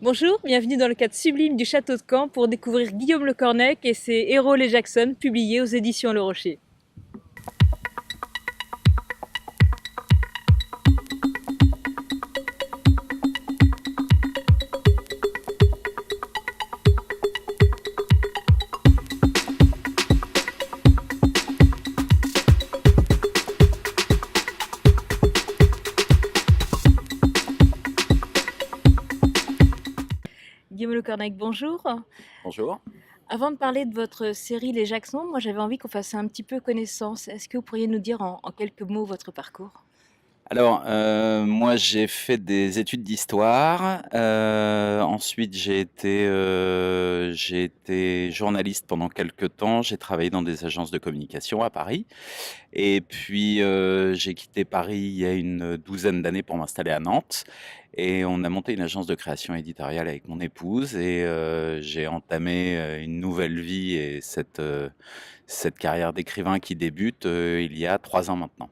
Bonjour, bienvenue dans le cadre sublime du château de Caen pour découvrir Guillaume Le Cornec et ses Héros les Jackson, publiés aux éditions Le Rocher. Guillaume Le Cornec, bonjour. Bonjour. Avant de parler de votre série Les Jackson, moi j'avais envie qu'on fasse un petit peu connaissance. Est-ce que vous pourriez nous dire en quelques mots votre parcours? Alors, moi, j'ai fait des études d'histoire. Ensuite, j'ai été journaliste pendant quelques temps. J'ai travaillé dans des agences de communication à Paris. Et puis, j'ai quitté Paris il y a une douzaine d'années pour m'installer à Nantes. Et on a monté une agence de création éditoriale avec mon épouse. Et j'ai entamé une nouvelle vie et cette carrière d'écrivain qui débute il y a 3 ans maintenant.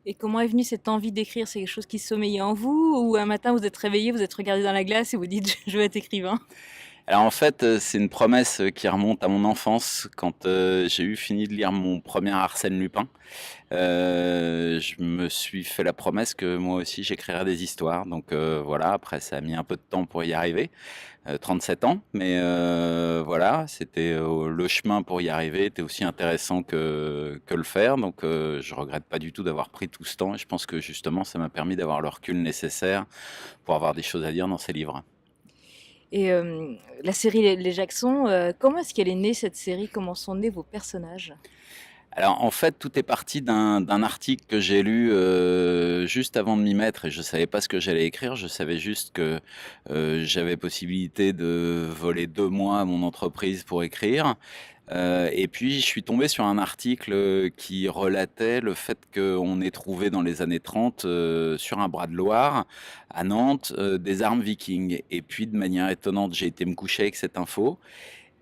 Et comment est venue cette envie d'écrire? C'est quelque chose qui sommeillait en vous ou un matin vous êtes réveillé, vous êtes regardé dans la glace et vous dites je veux être écrivain? Alors en fait, c'est une promesse, qui remonte à mon enfance quand, j'ai eu fini de lire mon premier Arsène Lupin. Je me suis fait la promesse que moi aussi j'écrirais des histoires donc voilà, après ça a mis un peu de temps pour y arriver, 37 ans mais voilà, c'était, le chemin pour y arriver était aussi intéressant que le faire donc je regrette pas du tout d'avoir pris tout ce temps et je pense que justement ça m'a permis d'avoir le recul nécessaire pour avoir des choses à dire dans ces livres. Et la série Les Jackson, comment est-ce qu'elle est née cette série? Comment sont nés vos personnages? Alors en fait, tout est parti d'un article que j'ai lu, juste avant de m'y mettre et je savais pas ce que j'allais écrire. Je savais juste que, j'avais possibilité de voler 2 mois à mon entreprise pour écrire, et puis je suis tombé sur un article, qui relatait le fait qu'on ait trouvé dans les années 30, sur un bras de Loire, à Nantes, des armes vikings et puis de manière étonnante, j'ai été me coucher avec cette info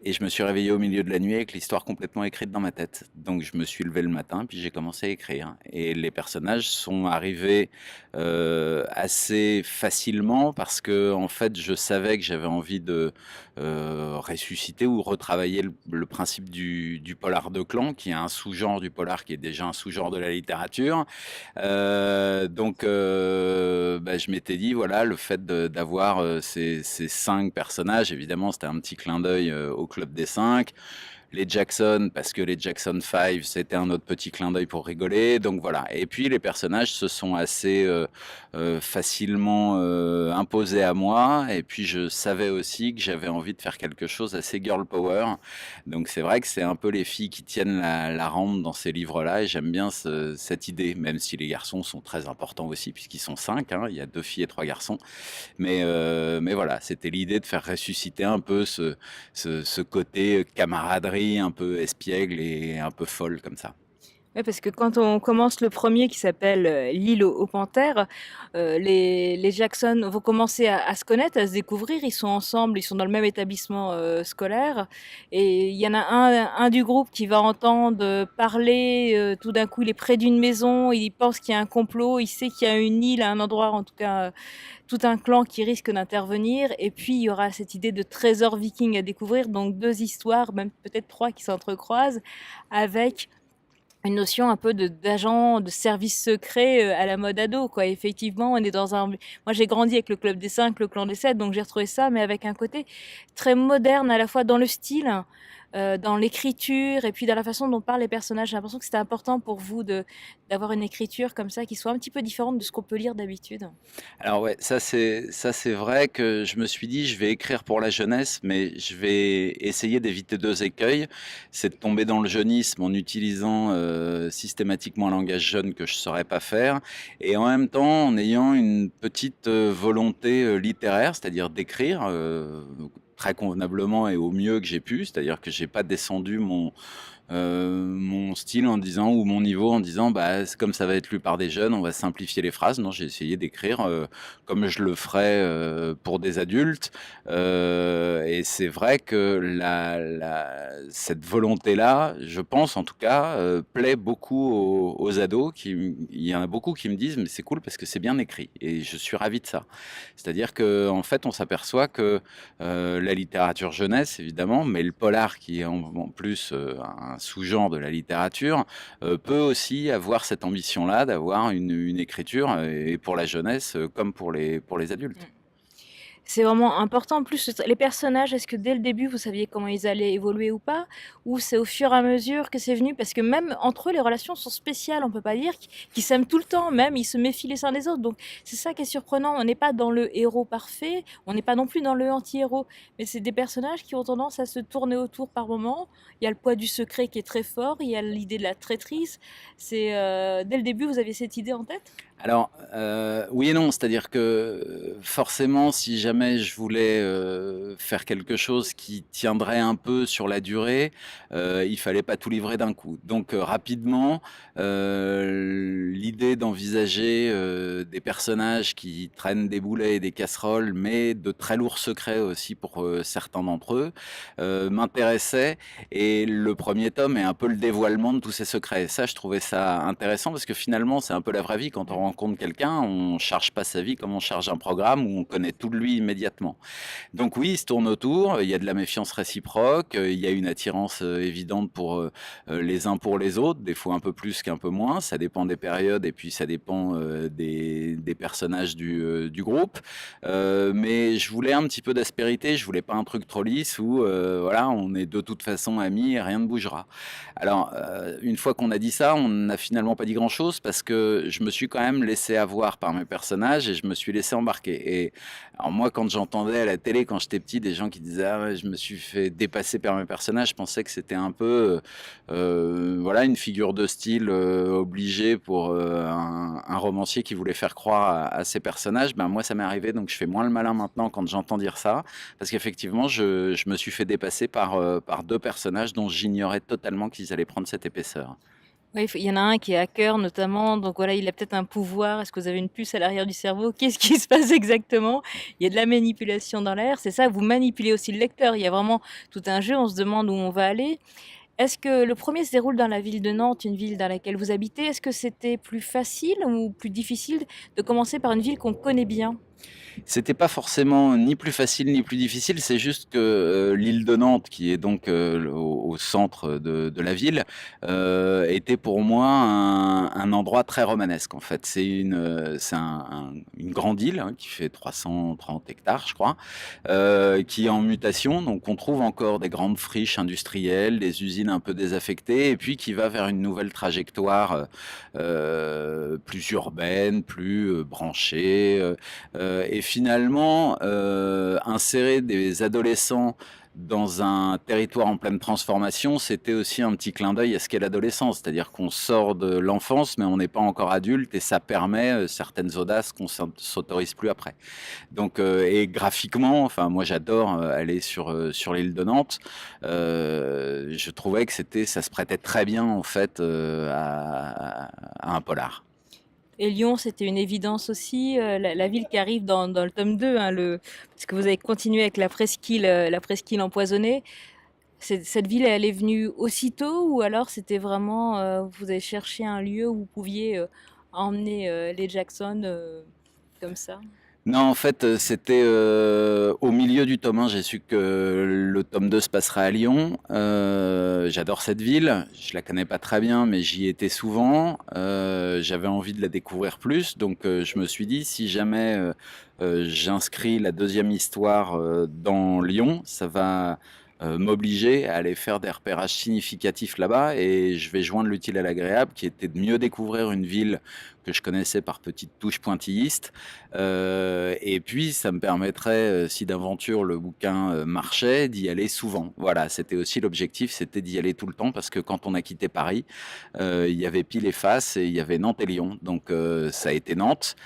et je me suis réveillé au milieu de la nuit avec l'histoire complètement écrite dans ma tête. Donc je me suis levé le matin, puis j'ai commencé à écrire. Et les personnages sont arrivés assez facilement parce que en fait je savais que j'avais envie de ressusciter ou retravailler le principe du polar de clan, qui est un sous-genre du polar, qui est déjà un sous-genre de la littérature. Donc bah, je m'étais dit, voilà, le fait d'avoir ces 5 personnages, évidemment, c'était un petit clin d'œil au Club des 5. Les Jackson, parce que les Jackson 5, c'était un autre petit clin d'œil pour rigoler. Donc voilà. Et puis les personnages se sont assez facilement imposés à moi. Et puis je savais aussi que j'avais envie de faire quelque chose assez girl power. Donc c'est vrai que c'est un peu les filles qui tiennent la rampe dans ces livres-là. Et j'aime bien cette idée, même si les garçons sont très importants aussi, puisqu'ils sont 5. Hein. Il y a 2 filles et 3 garçons. Mais voilà, c'était l'idée de faire ressusciter un peu ce côté camaraderie un peu espiègle et un peu folle comme ça. Ouais, parce que quand on commence le premier qui s'appelle L'île aux panthères, les Jackson vont commencer à se connaître, à se découvrir. Ils sont ensemble, ils sont dans le même établissement scolaire. Et il y en a un du groupe qui va entendre parler, tout d'un coup, il est près d'une maison, il pense qu'il y a un complot, il sait qu'il y a une île, un endroit, en tout cas, tout un clan qui risque d'intervenir. Et puis, il y aura cette idée de trésor viking à découvrir, donc 2 histoires, même peut-être 3 qui s'entrecroisent, avec une notion un peu de d'agent de service secret à la mode ado, quoi. Effectivement, on est dans un. Moi, j'ai grandi avec le Club des 5, le Clan des 7, donc j'ai retrouvé ça, mais avec un côté très moderne à la fois dans le style, dans l'écriture et puis dans la façon dont parlent les personnages. J'ai l'impression que c'était important pour vous de d'avoir une écriture comme ça qui soit un petit peu différente de ce qu'on peut lire d'habitude. Alors ouais, ça c'est vrai que je me suis dit je vais écrire pour la jeunesse, mais je vais essayer d'éviter 2 écueils. C'est de tomber dans le jeunisme en utilisant systématiquement un langage jeune que je saurais pas faire, et en même temps en ayant une petite volonté littéraire, c'est-à-dire d'écrire très convenablement et au mieux que j'ai pu, c'est-à-dire que j'ai pas descendu mon style en disant ou mon niveau en disant: «Bah, c'est comme ça va être lu par des jeunes, on va simplifier les phrases». Non, j'ai essayé d'écrire, comme je le ferais, pour des adultes, et c'est vrai que cette volonté-là, je pense en tout cas, plaît beaucoup aux ados il y en a beaucoup qui me disent: «Mais c'est cool parce que c'est bien écrit» et je suis ravi de ça. C'est-à-dire qu'en fait, on s'aperçoit que, la littérature jeunesse évidemment, mais le polar qui est en plus, un sous-genre de la littérature, peut aussi avoir cette ambition-là d'avoir une écriture, et pour la jeunesse, comme pour les adultes. Mmh. C'est vraiment important. En plus, les personnages, est-ce que dès le début, vous saviez comment ils allaient évoluer ou pas? Ou c'est au fur et à mesure que c'est venu? Parce que même entre eux, les relations sont spéciales. On peut pas dire qu'ils s'aiment tout le temps, même ils se méfient les uns des autres. Donc c'est ça qui est surprenant. On n'est pas dans le héros parfait, on n'est pas non plus dans le anti-héros. Mais c'est des personnages qui ont tendance à se tourner autour par moments. Il y a le poids du secret qui est très fort, il y a l'idée de la traîtrise. C'est dès le début, vous aviez cette idée en tête? Alors, oui et non, c'est-à-dire que, forcément, si jamais je voulais, faire quelque chose qui tiendrait un peu sur la durée, il fallait pas tout livrer d'un coup. Donc, rapidement, l'idée d'envisager, des personnages qui traînent des boulets et des casseroles, mais de très lourds secrets aussi pour, certains d'entre eux, m'intéressait et le premier tome est un peu le dévoilement de tous ces secrets. Ça, je trouvais ça intéressant parce que finalement, c'est un peu la vraie vie. Quand on rencontre quelqu'un, on charge pas sa vie comme on charge un programme où on connaît tout de lui immédiatement. Donc oui, il se tourne autour, il y a de la méfiance réciproque, il y a une attirance évidente pour les uns pour les autres, des fois un peu plus qu'un peu moins, ça dépend des périodes et puis ça dépend des personnages du groupe. Mais je voulais un petit peu d'aspérité, je voulais pas un truc trop lisse où voilà, on est de toute façon amis et rien ne bougera. Alors, une fois qu'on a dit ça, on n'a finalement pas dit grand-chose parce que je me suis quand même laissé avoir par mes personnages et je me suis laissé embarquer. Et alors moi, quand j'entendais à la télé, quand j'étais petit, des gens qui disaient ah ouais, je me suis fait dépasser par mes personnages, je pensais que c'était un peu, voilà, une figure de style obligée pour un romancier qui voulait faire croire à ses personnages. Ben moi, ça m'est arrivé, donc je fais moins le malin maintenant quand j'entends dire ça, parce qu'effectivement, je me suis fait dépasser par deux personnages dont j'ignorais totalement qu'ils allaient prendre cette épaisseur. Oui, il y en a un qui est hacker notamment, donc voilà, il a peut-être un pouvoir. Est-ce que vous avez une puce à l'arrière du cerveau? Qu'est-ce qui se passe exactement? Il y a de la manipulation dans l'air, c'est ça, vous manipulez aussi le lecteur. Il y a vraiment tout un jeu, on se demande où on va aller. Est-ce que le premier se déroule dans la ville de Nantes, une ville dans laquelle vous habitez? Est-ce que c'était plus facile ou plus difficile de commencer par une ville qu'on connaît bien? C'était pas forcément ni plus facile ni plus difficile, c'est juste que, l'île de Nantes, qui est donc, au centre de la ville, était pour moi un endroit très romanesque, en fait. C'est une grande île, hein, qui fait 330 hectares, je crois, qui est en mutation, donc on trouve encore des grandes friches industrielles, des usines un peu désaffectées et puis qui va vers une nouvelle trajectoire, plus urbaine, plus, branchée, et finalement, insérer des adolescents dans un territoire en pleine transformation, c'était aussi un petit clin d'œil à ce qu'est l'adolescence. C'est-à-dire qu'on sort de l'enfance, mais on n'est pas encore adulte, et ça permet certaines audaces qu'on s'autorise plus après. Donc, et graphiquement, enfin, moi j'adore aller sur l'île de Nantes. Je trouvais que ça se prêtait très bien en fait à un polar. Et Lyon, c'était une évidence aussi, la ville qui arrive dans le tome 2, hein, parce que vous avez continué avec la presqu'île empoisonnée. Cette ville, elle est venue aussitôt ou alors c'était vraiment, vous avez cherché un lieu où vous pouviez emmener les Jackson comme ça? Non, en fait, c'était au milieu du tome 1, j'ai su que le tome 2 se passerait à Lyon. J'adore cette ville, je la connais pas très bien, mais j'y étais souvent. J'avais envie de la découvrir plus, donc je me suis dit, si jamais j'inscris la deuxième histoire dans Lyon, ça va m'obliger à aller faire des repérages significatifs là-bas et je vais joindre l'utile à l'agréable qui était de mieux découvrir une ville que je connaissais par petites touches pointillistes et puis ça me permettrait, si d'aventure le bouquin marchait, d'y aller souvent. Voilà, c'était aussi l'objectif, c'était d'y aller tout le temps parce que quand on a quitté Paris, il y avait pile et face et il y avait Nantes et Lyon. Donc ça a été Nantes,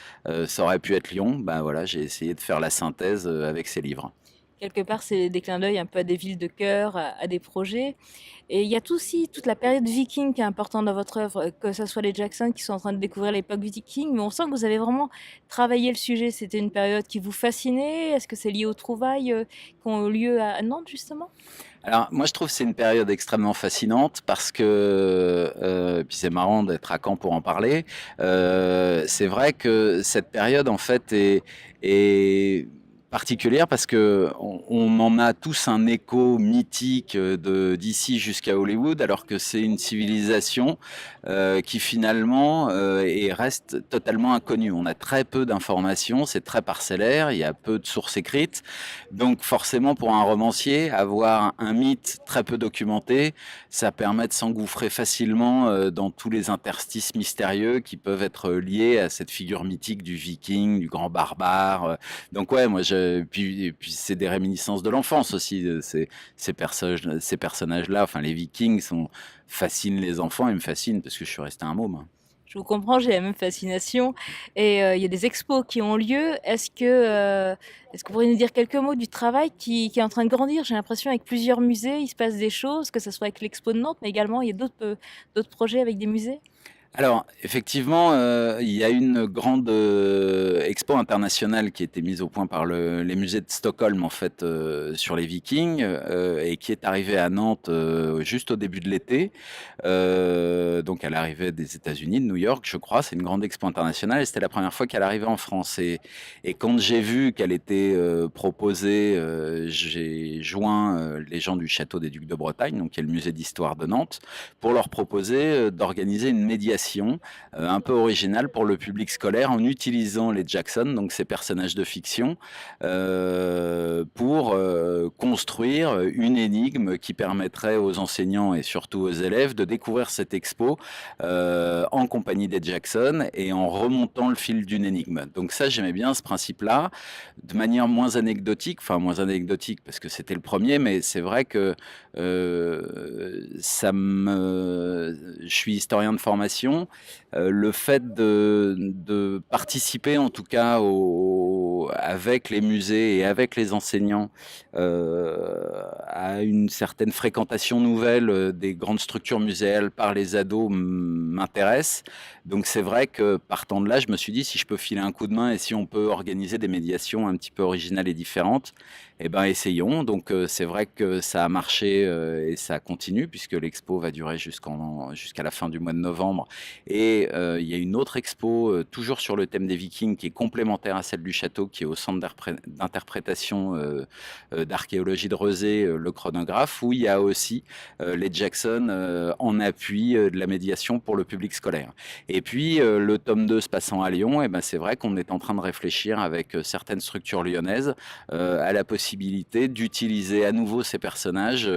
ça aurait pu être Lyon. Ben voilà, j'ai essayé de faire la synthèse avec ces livres. Quelque part, c'est des clins d'œil un peu à des villes de cœur, à des projets. Et il y a aussi toute la période viking qui est importante dans votre œuvre, que ce soit les Jackson qui sont en train de découvrir l'époque viking, mais on sent que vous avez vraiment travaillé le sujet. C'était une période qui vous fascinait. Est-ce que c'est lié aux trouvailles qui ont eu lieu à Nantes, justement? Alors, moi, je trouve que c'est une période extrêmement fascinante parce que, puis c'est marrant d'être à Caen pour en parler. C'est vrai que cette période, en fait, est particulière parce que on en a tous un écho mythique d'ici jusqu'à Hollywood, alors que c'est une civilisation qui finalement reste totalement inconnue. On a très peu d'informations, c'est très parcellaire, il y a peu de sources écrites. Donc forcément, pour un romancier, avoir un mythe très peu documenté, ça permet de s'engouffrer facilement dans tous les interstices mystérieux qui peuvent être liés à cette figure mythique du viking, du grand barbare. Donc ouais, puis c'est des réminiscences de l'enfance aussi. Ces personnages-là, enfin les vikings fascinent les enfants et me fascinent parce que je suis resté un môme. Je vous comprends, j'ai la même fascination. Et il y a des expos qui ont lieu. Est-ce que vous pourriez nous dire quelques mots du travail qui est en train de grandir? J'ai l'impression avec plusieurs musées, il se passe des choses, que ce soit avec l'expo de Nantes, mais également il y a d'autres projets avec des musées. Alors, effectivement, il y a une grande expo internationale qui a été mise au point par les musées de Stockholm, en fait, sur les Vikings, et qui est arrivée à Nantes juste au début de l'été, donc à l'arrivée des États-Unis, de New York, je crois. C'est une grande expo internationale et c'était la première fois qu'elle arrivait en France. Et quand j'ai vu qu'elle était proposée, j'ai joint les gens du Château des Ducs de Bretagne, donc qui est le musée d'histoire de Nantes, pour leur proposer d'organiser une médiation un peu originale pour le public scolaire en utilisant les Jackson, donc ces personnages de fiction, pour construire une énigme qui permettrait aux enseignants et surtout aux élèves de découvrir cette expo en compagnie des Jackson et en remontant le fil d'une énigme. Donc ça, j'aimais bien ce principe-là, de manière moins anecdotique parce que c'était le premier, mais c'est vrai que je suis historien de formation, le fait de participer en tout cas avec les musées et avec les enseignants à une certaine fréquentation nouvelle des grandes structures muséales par les ados m'intéresse. Donc c'est vrai que partant de là, je me suis dit si je peux filer un coup de main et si on peut organiser des médiations un petit peu originales et différentes, eh ben essayons. Donc c'est vrai que ça a marché et ça continue puisque l'expo va durer jusqu'à la fin du mois de novembre. Et il y a une autre expo toujours sur le thème des Vikings qui est complémentaire à celle du château, qui est au centre d'interprétation d'archéologie de Rezé, le chronographe, où il y a aussi les Jackson en appui de la médiation pour le public scolaire. Et puis le tome 2 se passant à Lyon, et ben c'est vrai qu'on est en train de réfléchir avec certaines structures lyonnaises à la possibilité d'utiliser à nouveau ces personnages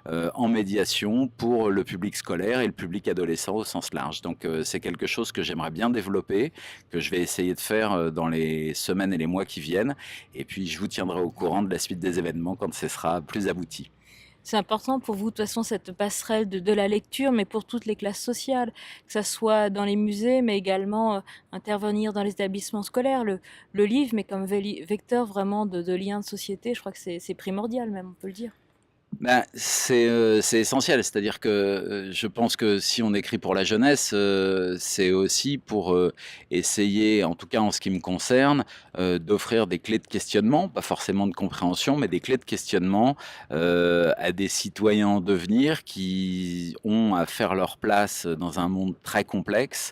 en médiation pour le public scolaire et le public adolescent au sens large. Donc c'est quelque chose que j'aimerais bien développer, que je vais essayer de faire dans les semaines et les mois qui viennent. Et puis je vous tiendrai au courant de la suite des événements quand ce sera plus abouti. C'est important pour vous, de toute façon, cette passerelle de la lecture, mais pour toutes les classes sociales, que ça soit dans les musées, mais également intervenir dans les établissements scolaires. Le livre, mais comme vecteur vraiment de liens de société, je crois que c'est primordial même, on peut le dire. Ben, c'est essentiel, c'est-à-dire que je pense que si on écrit pour la jeunesse, c'est aussi pour essayer, en tout cas en ce qui me concerne, d'offrir des clés de questionnement, pas forcément de compréhension, mais des clés de questionnement à des citoyens en devenir qui ont à faire leur place dans un monde très complexe,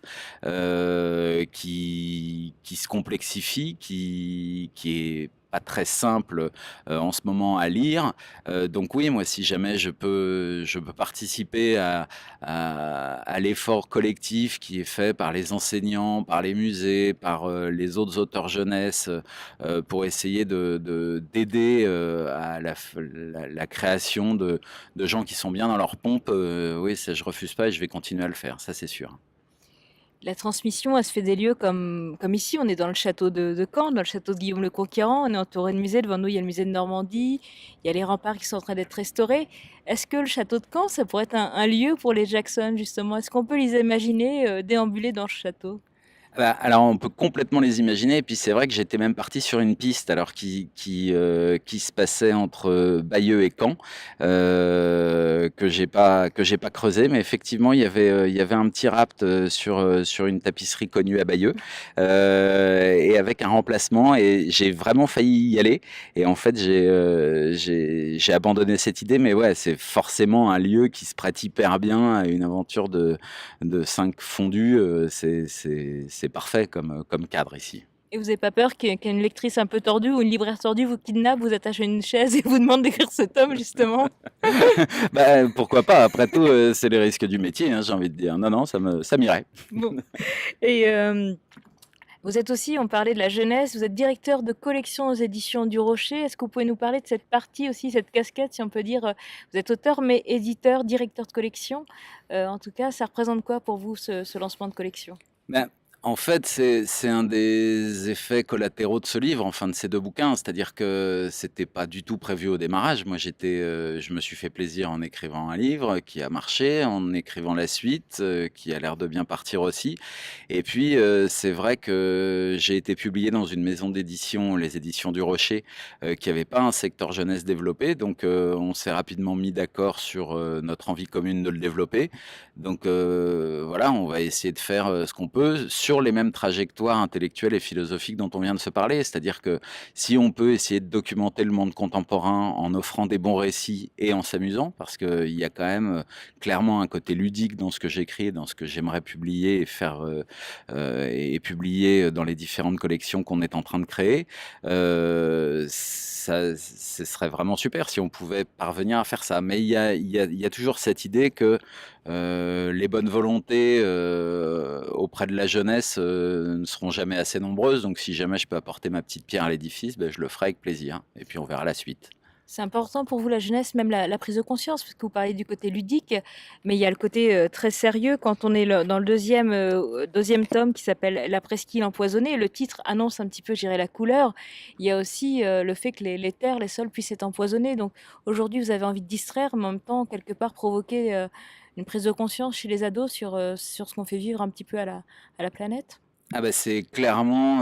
qui se complexifie, qui est pas très simple en ce moment à lire. Donc oui, moi, si jamais je peux participer à l'effort collectif qui est fait par les enseignants, par les musées, par les autres auteurs jeunesse, pour essayer d'aider à la création de gens qui sont bien dans leur pompe, oui, ça, je refuse pas et je vais continuer à le faire, ça c'est sûr. La transmission, elle se fait des lieux comme ici, on est dans le château de Caen, dans le château de Guillaume le Conquérant, on est entouré de musées, devant nous il y a le musée de Normandie, il y a les remparts qui sont en train d'être restaurés. Est-ce que le château de Caen, ça pourrait être un lieu pour les Jackson justement? Est-ce qu'on peut les imaginer déambuler dans ce château? Bah, alors on peut complètement les imaginer et puis c'est vrai que j'étais même parti sur une piste alors qui se passait entre, Bayeux et Caen, que j'ai pas creusé mais effectivement il y avait un petit rapt, sur une tapisserie connue à Bayeux, et avec un remplacement et j'ai vraiment failli y aller et en fait j'ai abandonné cette idée mais ouais, c'est forcément un lieu qui se prête hyper bien à une aventure de 5 fondus, c'est parfait comme cadre ici. Et vous avez pas peur qu'une lectrice un peu tordue ou une libraire tordue vous kidnappe, vous attache à une chaise et vous demande d'écrire ce tome justement? Bah, pourquoi pas? Après tout, c'est les risques du métier, hein, j'ai envie de dire. Non, non, ça m'irait. Bon et vous êtes aussi, on parlait de la jeunesse, vous êtes directeur de collection aux éditions du Rocher. Est-ce que vous pouvez nous parler de cette partie aussi, cette casquette, si on peut dire, vous êtes auteur mais éditeur, directeur de collection. En tout cas, ça représente quoi pour vous ce lancement de collection? Ben, en fait, c'est un des effets collatéraux de ce livre, enfin de ces 2 bouquins. C'est-à-dire que c'était pas du tout prévu au démarrage. Moi, je me suis fait plaisir en écrivant un livre qui a marché, en écrivant la suite, qui a l'air de bien partir aussi. Et puis, c'est vrai que j'ai été publié dans une maison d'édition, les Éditions du Rocher, qui avait pas un secteur jeunesse développé. Donc, on s'est rapidement mis d'accord sur, notre envie commune de le développer. Donc voilà, on va essayer de faire ce qu'on peut sur les mêmes trajectoires intellectuelles et philosophiques dont on vient de se parler. C'est-à-dire que si on peut essayer de documenter le monde contemporain en offrant des bons récits et en s'amusant, parce qu'il y a quand même clairement un côté ludique dans ce que j'écris, dans ce que j'aimerais publier et faire et publier dans les différentes collections qu'on est en train de créer, ce serait vraiment super si on pouvait parvenir à faire ça. Mais il y a toujours cette idée que les bonnes volontés, auprès de la jeunesse, ne seront jamais assez nombreuses. Donc si jamais je peux apporter ma petite pierre à l'édifice, beh, je le ferai avec plaisir et puis on verra la suite. C'est important pour vous la jeunesse, même la prise de conscience? Parce que vous parlez du côté ludique, mais il y a le côté, très sérieux quand on est dans le deuxième tome qui s'appelle «La presqu'île empoisonnée». Le titre annonce un petit peu, je dirais, la couleur. Il y a aussi, le fait que les terres, les sols puissent être empoisonnés. Donc aujourd'hui, vous avez envie de distraire, mais en même temps, quelque part, provoquer, une prise de conscience chez les ados sur ce qu'on fait vivre un petit peu à la planète? Ah bah, c'est clairement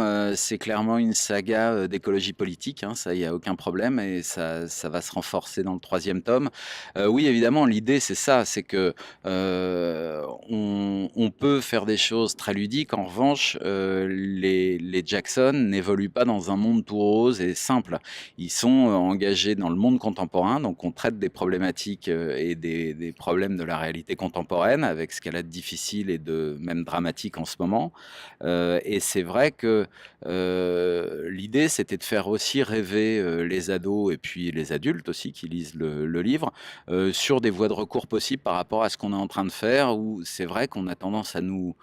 une saga, d'écologie politique, hein, ça, il y a aucun problème et ça va se renforcer dans le troisième tome. Oui, évidemment, l'idée, c'est ça, c'est que, on peut faire des choses très ludiques. En revanche, les Jackson n'évoluent pas dans un monde tout rose et simple. Ils sont, engagés dans le monde contemporain, donc on traite des problématiques, et des problèmes de la réalité contemporaine avec ce qu'elle a de difficile et de même dramatique en ce moment. Et c'est vrai que, l'idée, c'était de faire aussi rêver, les ados et puis les adultes aussi qui lisent le livre, sur des voies de recours possibles par rapport à ce qu'on est en train de faire, où c'est vrai qu'on a tendance à nous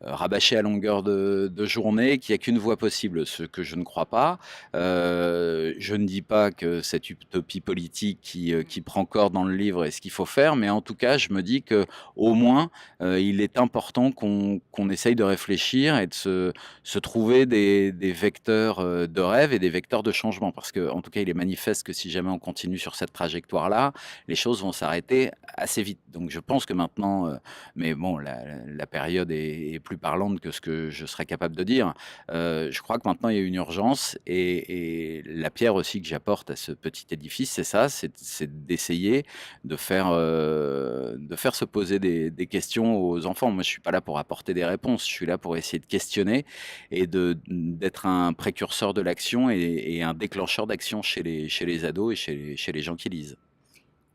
rabâché à longueur de journée, qu'il y a qu'une voie possible, ce que je ne crois pas. Je ne dis pas que cette utopie politique qui prend corps dans le livre est ce qu'il faut faire, mais en tout cas, je me dis que au moins, il est important qu'on essaye de réfléchir et de se trouver des vecteurs, de rêve et des vecteurs de changement. Parce que en tout cas, il est manifeste que si jamais on continue sur cette trajectoire-là, les choses vont s'arrêter assez vite. Donc je pense que maintenant, mais bon, la période est plus parlante que ce que je serais capable de dire. Je crois que maintenant il y a une urgence et la pierre aussi que j'apporte à ce petit édifice, c'est ça, c'est d'essayer de faire se poser des questions aux enfants. Moi, je suis pas là pour apporter des réponses, je suis là pour essayer de questionner et d'être un précurseur de l'action et un déclencheur d'action chez les ados et chez les gens qui lisent.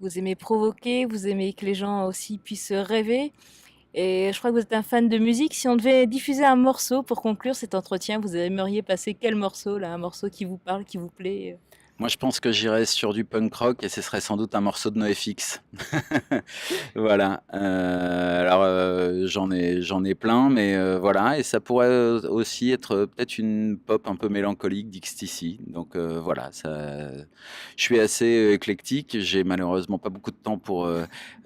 Vous aimez provoquer, vous aimez que les gens aussi puissent rêver. Et je crois que vous êtes un fan de musique. Si on devait diffuser un morceau pour conclure cet entretien, vous aimeriez passer quel morceau là? Un morceau qui vous parle, qui vous plaît? Moi, je pense que j'irais sur du punk rock et ce serait sans doute un morceau de NoFX. Voilà, alors, j'en ai plein, mais voilà et ça pourrait, aussi être, peut-être une pop un peu mélancolique d'XTC. Donc voilà, je suis assez, éclectique. J'ai malheureusement pas beaucoup de temps pour,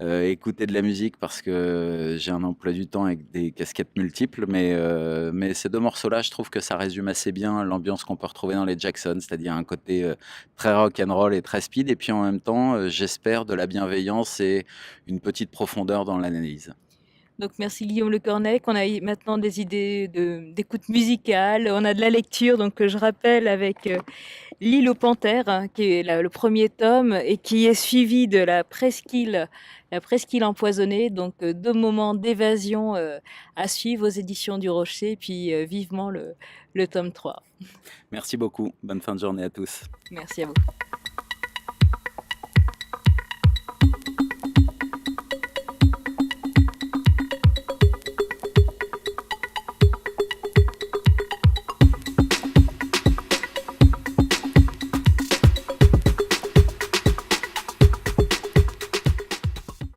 écouter de la musique parce que j'ai un emploi du temps avec des casquettes multiples, mais ces 2 morceaux-là, je trouve que ça résume assez bien l'ambiance qu'on peut retrouver dans les Jackson, c'est-à-dire un côté, très rock and roll et très speed et puis en même temps, j'espère de la bienveillance et une petite profondeur dans l'analyse. Donc merci Guillaume Le Cornec. On a maintenant des idées d'écoute musicale, on a de la lecture, donc je rappelle avec L'île aux panthères, hein, qui est le premier tome et qui est suivi de la presqu'île empoisonnée, donc deux moments d'évasion à suivre aux éditions du Rocher, puis vivement le tome 3. Merci beaucoup. Bonne fin de journée à tous. Merci à vous.